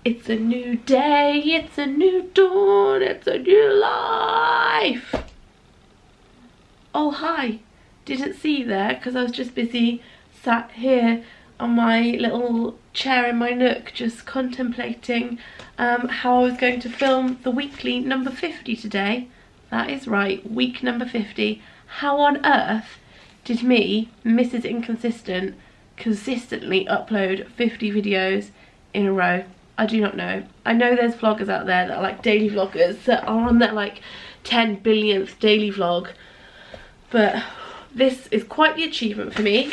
It's a new day, it's a new dawn, it's a new life. Oh hi, didn't see you there because I was just busy sat here on my little chair in my nook just contemplating how I was going to film the weekly number 50 today. That is right, week number 50. How on earth did me, Mrs. Inconsistent, consistently upload 50 videos in a row? I do not know. I know there's vloggers out there that are like daily vloggers that are on their like 10 billionth daily vlog, but this is quite the achievement for me.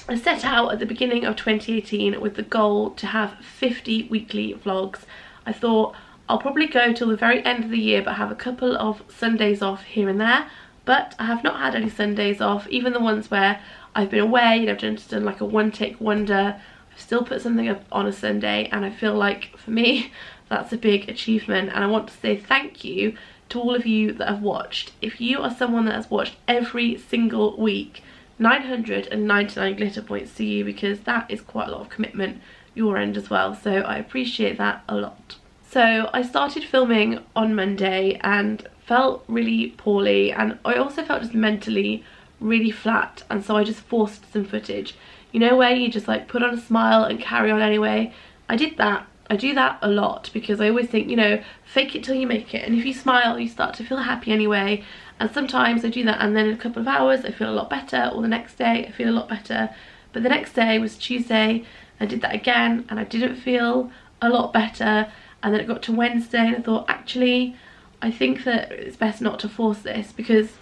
I set out at the beginning of 2018 with the goal to have 50 weekly vlogs. I thought I'll probably go till the very end of the year but have a couple of Sundays off here and there, but I have not had any Sundays off, even the ones where I've been away and I've just done like a one take wonder. I've still put something up on a Sunday, and I feel like for me that's a big achievement, and I want to say thank you to all of you that have watched. If you are someone that has watched every single week, 999 glitter points to you, because that is quite a lot of commitment your end as well, so I appreciate that a lot. So I started filming on Monday and felt really poorly, and I also felt just mentally really flat, and so I just forced some footage. You know, where you just like put on a smile and carry on anyway? I did that. I do that a lot because I always think, you know, fake it till you make it, and if you smile you start to feel happy anyway. And sometimes I do that and then in a couple of hours I feel a lot better, or the next day I feel a lot better. But the next day was Tuesday, I did that again and I didn't feel a lot better, and then it got to Wednesday and I thought, actually I think that it's best not to force this, because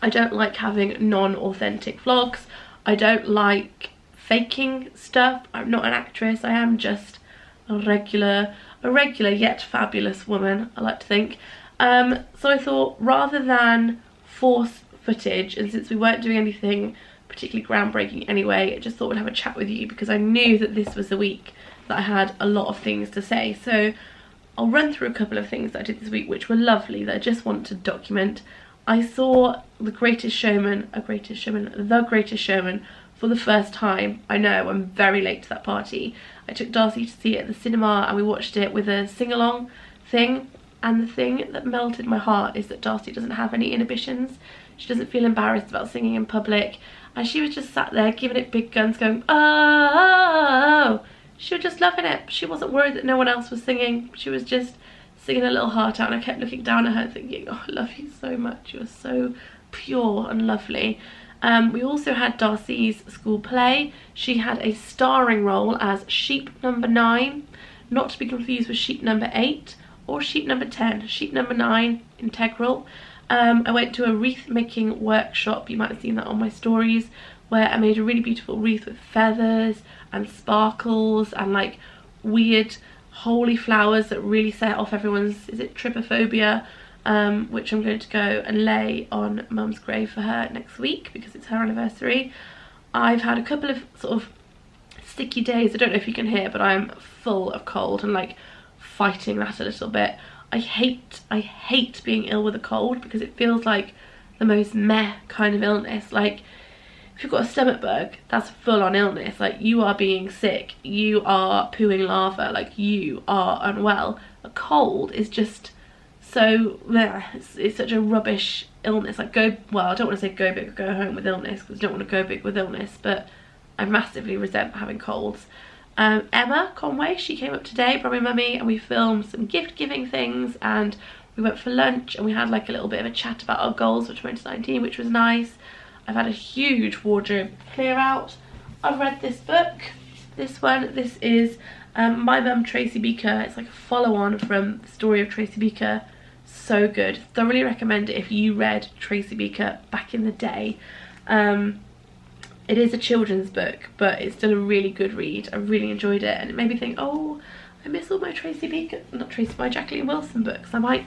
I don't like having non-authentic vlogs. I don't like faking stuff. I'm not an actress, I am just a regular yet fabulous woman, I like to think. So I thought, rather than force footage, and since we weren't doing anything particularly groundbreaking anyway, I just thought I'd have a chat with you because I knew that this was the week that I had a lot of things to say. So I'll run through a couple of things that I did this week which were lovely that I just want to document. I saw The Greatest Showman, The Greatest Showman for the first time. I know, I'm very late to that party. I took Darcy to see it at the cinema and we watched it with a sing-along thing, and the thing that melted my heart is that Darcy doesn't have any inhibitions. She doesn't feel embarrassed about singing in public, and she was just sat there giving it big guns, going, oh! She was just loving it. She wasn't worried that no one else was singing. She was just singing a little heart out, and I kept looking down at her thinking, oh, I love you so much. You are so pure and lovely. We also had Darcy's school play. She had a starring role as sheep number 9, not to be confused with sheep number 8 or sheep number 10, sheep number 9, integral. I went to a wreath making workshop, you might have seen that on my stories, where I made a really beautiful wreath with feathers and sparkles and like weird holy flowers that really set off everyone's, is it trypophobia, which I'm going to go and lay on Mum's grave for her next week because it's her anniversary. I've had a couple of sort of sticky days, I don't know if you can hear, but I'm full of cold and like fighting that a little bit. I hate being ill with a cold because it feels like the most meh kind of illness. Like if you've got a stomach bug, that's full on illness. Like you are being sick, you are pooing lava, like you are unwell. A cold is just so, it's such a rubbish illness. Like well, I don't want to say go big or go home with illness because I don't want to go big with illness, but I massively resent having colds. Emma Conway, she came up today, brought my mummy, and we filmed some gift giving things, and we went for lunch and we had like a little bit of a chat about our goals for 2019, which was nice. I've had a huge wardrobe clear out. I've read this book, this one. This is My Mum Tracy Beaker. It's like a follow-on from the story of Tracy Beaker. So good, thoroughly recommend it if you read Tracy Beaker back in the day. It is a children's book, but it's still a really good read. I really enjoyed it, and it made me think, oh, I miss all my Tracy Beaker, my Jacqueline Wilson books. I might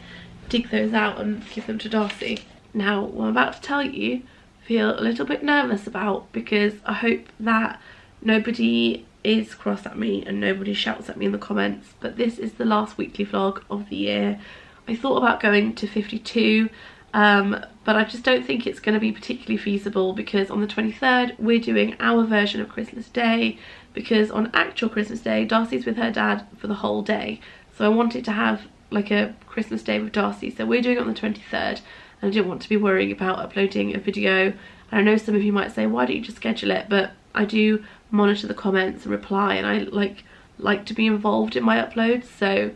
dig those out and give them to Darcy. Now, what I'm about to tell you, I feel a little bit nervous about, because I hope that nobody is cross at me and nobody shouts at me in the comments, but this is the last weekly vlog of the year. I thought about going to 52, but I just don't think it's going to be particularly feasible, because on the 23rd we're doing our version of Christmas Day. because on actual Christmas Day, Darcy's with her dad for the whole day. So I wanted to have like a Christmas Day with Darcy. So we're doing it on the 23rd, and I didn't want to be worrying about uploading a video. And I know some of you might say, why don't you just schedule it? But I do monitor the comments and reply, and I like to be involved in my uploads. So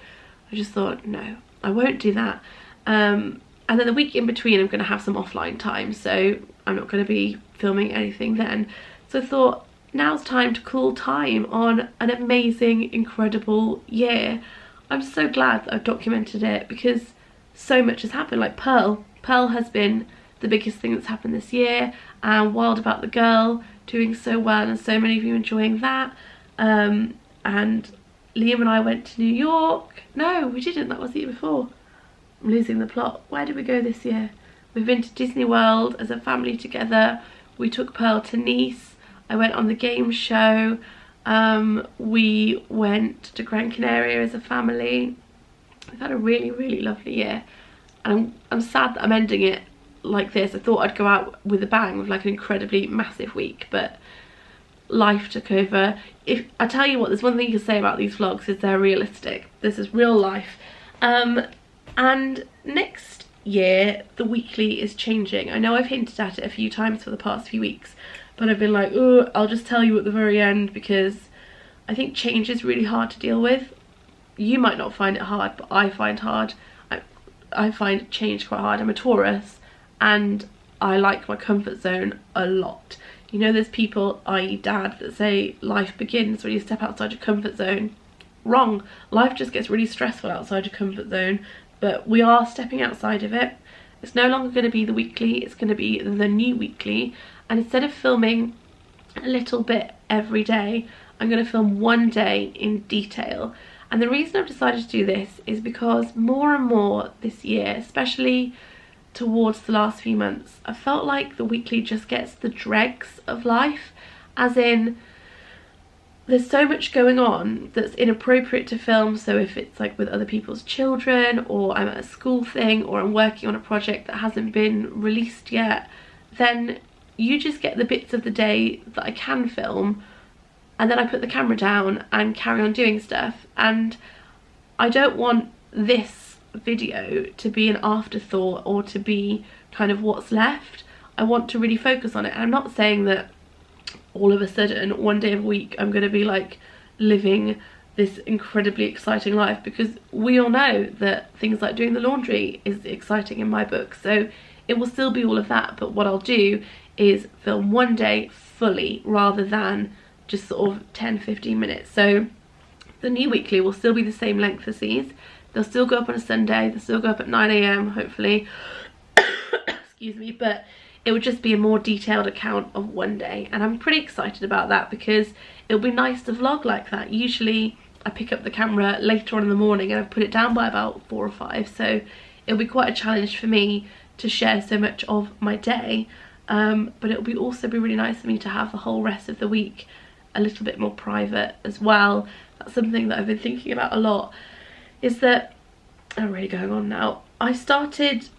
I just thought, no, I won't do that. And then the week in between, I'm going to have some offline time, so I'm not going to be filming anything then. So I thought, now's time to call time on an amazing, incredible year. I'm so glad that I've documented it, because so much has happened. Like Pearl has been the biggest thing that's happened this year, and Wild About the Girl doing so well, and so many of you enjoying that. And Liam and I went to New York. No, we didn't, that was the year before. I'm losing the plot. Where did we go this year? We've been to Disney World as a family together. We took Pearl to Nice. I went on the game show. We went to Gran Canaria as a family. We've had a really, really lovely year. And I'm sad that I'm ending it like this. I thought I'd go out with a bang with like an incredibly massive week, but life took over. If I tell you what, there's one thing you can say about these vlogs, is they're realistic. This is real life. And next year, the weekly is changing. I know I've hinted at it a few times for the past few weeks, but I've been like, oh, I'll just tell you at the very end, because I think change is really hard to deal with. You might not find it hard, but I find I find change quite hard. I'm a Taurus, and I like my comfort zone a lot. You know, there's people, i.e. Dad, that say life begins when you step outside your comfort zone. Wrong. Life just gets really stressful outside your comfort zone, but we are stepping outside of it. It's no longer going to be the weekly, it's going to be the new weekly. And instead of filming a little bit every day, I'm going to film one day in detail. And the reason I've decided to do this is because more and more this year, especially towards the last few months, I felt like the weekly just gets the dregs of life. As in, there's so much going on that's inappropriate to film. So if it's like with other people's children, or I'm at a school thing, or I'm working on a project that hasn't been released yet, then you just get the bits of the day that I can film, and then I put the camera down and carry on doing stuff. And I don't want this video to be an afterthought, or to be kind of what's left. I want to really focus on it. And I'm not saying that all of a sudden, one day a week, I'm going to be like living this incredibly exciting life, because we all know that things like doing the laundry is exciting in my book. So it will still be all of that, but what I'll do is film one day fully, rather than just sort of 10-15 minutes. So the new weekly will still be the same length as these. They'll still go up on a Sunday, they'll still go up at 9 AM hopefully. Excuse me, but it would just be a more detailed account of one day, and I'm pretty excited about that, because it'll be nice to vlog like that. Usually I pick up the camera later on in the morning and I've put it down by about 4 or 5, so it'll be quite a challenge for me to share so much of my day, but it'll also be really nice for me to have the whole rest of the week a little bit more private as well. That's something that I've been thinking about a lot, is that I'm really going on now. I started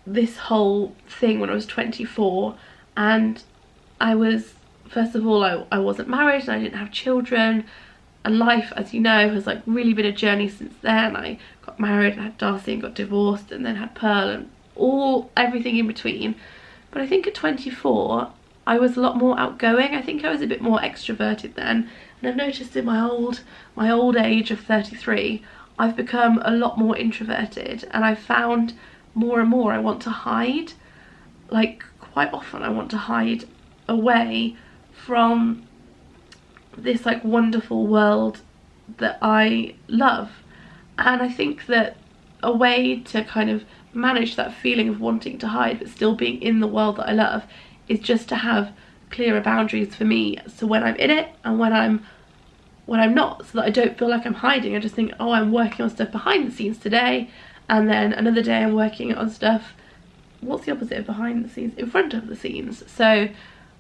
this whole thing when I was 24, and I was, first of all, I wasn't married and I didn't have children, and life, as you know, has like really been a journey since then. I got married and had Darcy and got divorced, and then had Pearl, and everything in between. But I think at 24 I was a lot more outgoing. I think I was a bit more extroverted then, and I've noticed in my old age of 33 I've become a lot more introverted, and I've found more and more I want to hide. Like, quite often I want to hide away from this like wonderful world that I love. And I think that a way to kind of manage that feeling of wanting to hide but still being in the world that I love is just to have clearer boundaries for me, so when I'm in it and when I'm not, so that I don't feel like I'm hiding. I just think, oh, I'm working on stuff behind the scenes today, and then another day I'm working on stuff, what's the opposite of behind the scenes? In front of the scenes. So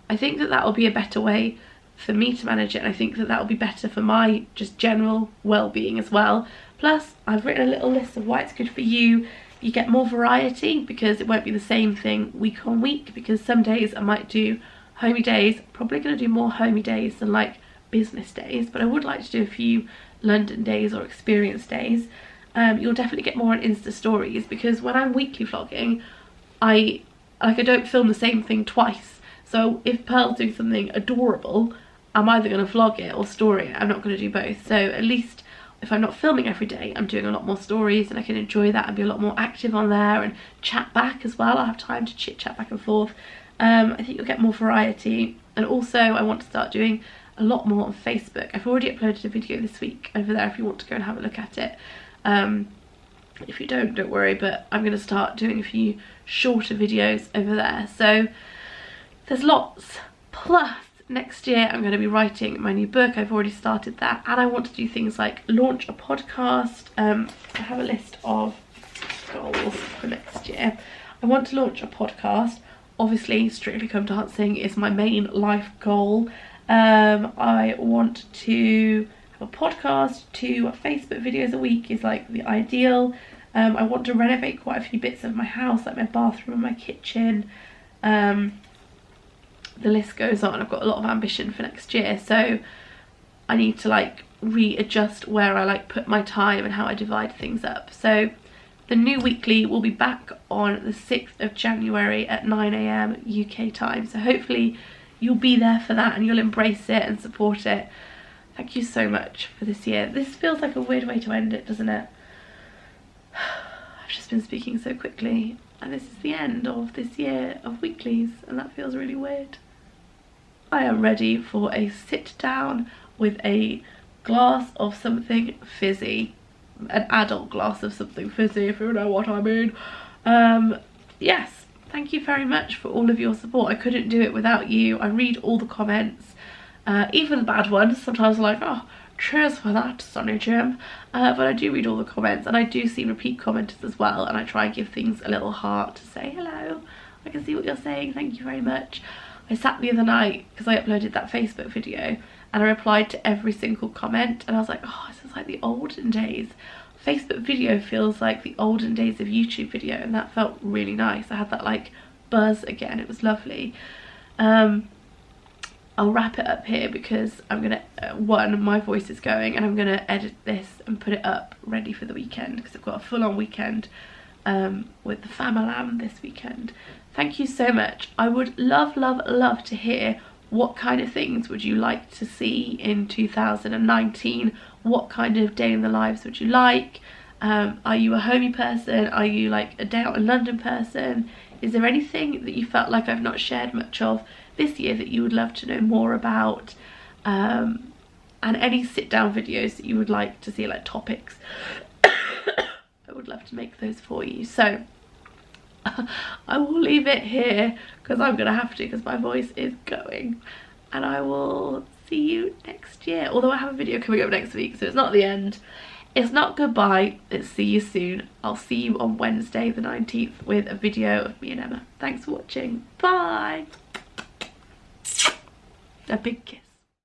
I think that that will be a better way for me to manage it, and I think that that will be better for my just general well-being as well. Plus, I've written a little list of why it's good for you. You get more variety, because it won't be the same thing week on week, because some days I might do homey days. Probably going to do more homey days than like business days, but I would like to do a few London days or experience days. You'll definitely get more on Insta stories, because when I'm weekly vlogging, I don't film the same thing twice. So if Pearl's doing something adorable, I'm either going to vlog it or story it. I'm not going to do both. So at least if I'm not filming every day, I'm doing a lot more stories, and I can enjoy that and be a lot more active on there and chat back as well. I'll have time to chit chat back and forth. I think you'll get more variety. And also I want to start doing a lot more on Facebook. I've already uploaded a video this week over there if you want to go and have a look at it. If you don't worry, but I'm going to start doing a few shorter videos over there. So there's lots. Plus next year I'm going to be writing my new book. I've already started that, and I want to do things like launch a podcast. I have a list of goals for next year. I want to launch a podcast. Obviously Strictly Come Dancing is my main life goal. I want to have a podcast, 2 Facebook videos a week is like the ideal. I want to renovate quite a few bits of my house, like my bathroom and my kitchen. The list goes on. I've got a lot of ambition for next year, so I need to like readjust where I like put my time and how I divide things up. So the new weekly will be back on the 6th of January at 9 AM UK time. So hopefully you'll be there for that and you'll embrace it and support it. Thank you so much for this year. This feels like a weird way to end it, doesn't it? I've just been speaking so quickly, and this is the end of this year of weeklies, and that feels really weird. I am ready for a sit down with a glass of something fizzy. An adult glass of something fizzy, if you know what I mean. Yes, thank you very much for all of your support. I couldn't do it without you. I read all the comments, even the bad ones. Sometimes I'm like, oh, cheers for that, Sonny Jim. But I do read all the comments, and I do see repeat commenters as well, and I try and give things a little heart to say hello. I can see what you're saying, thank you very much. I sat the other night, because I uploaded that Facebook video, and I replied to every single comment, and I was like, oh, this is like the olden days. Facebook video feels like the olden days of YouTube video, and that felt really nice. I had that like buzz again. It was lovely. I'll wrap it up here because I'm gonna my voice is going, and I'm gonna edit this and put it up ready for the weekend, because I've got a full-on weekend with the family this weekend. Thank you so much. I would love to hear what kind of things would you like to see in 2019. What kind of day in the lives would you like? Are you a homey person? Are you like a day out in London person? Is there anything that you felt like I've not shared much of this year that you would love to know more about? And any sit down videos that you would like to see, like topics. I would love to make those for you. So I will leave it here because I'm gonna have to, because my voice is going, and I will see you next year. Although I have a video coming up next week, so it's not the end. It's not goodbye, it's see you soon. I'll see you on Wednesday the 19th with a video of me and Emma. Thanks for watching. Bye. A big kiss.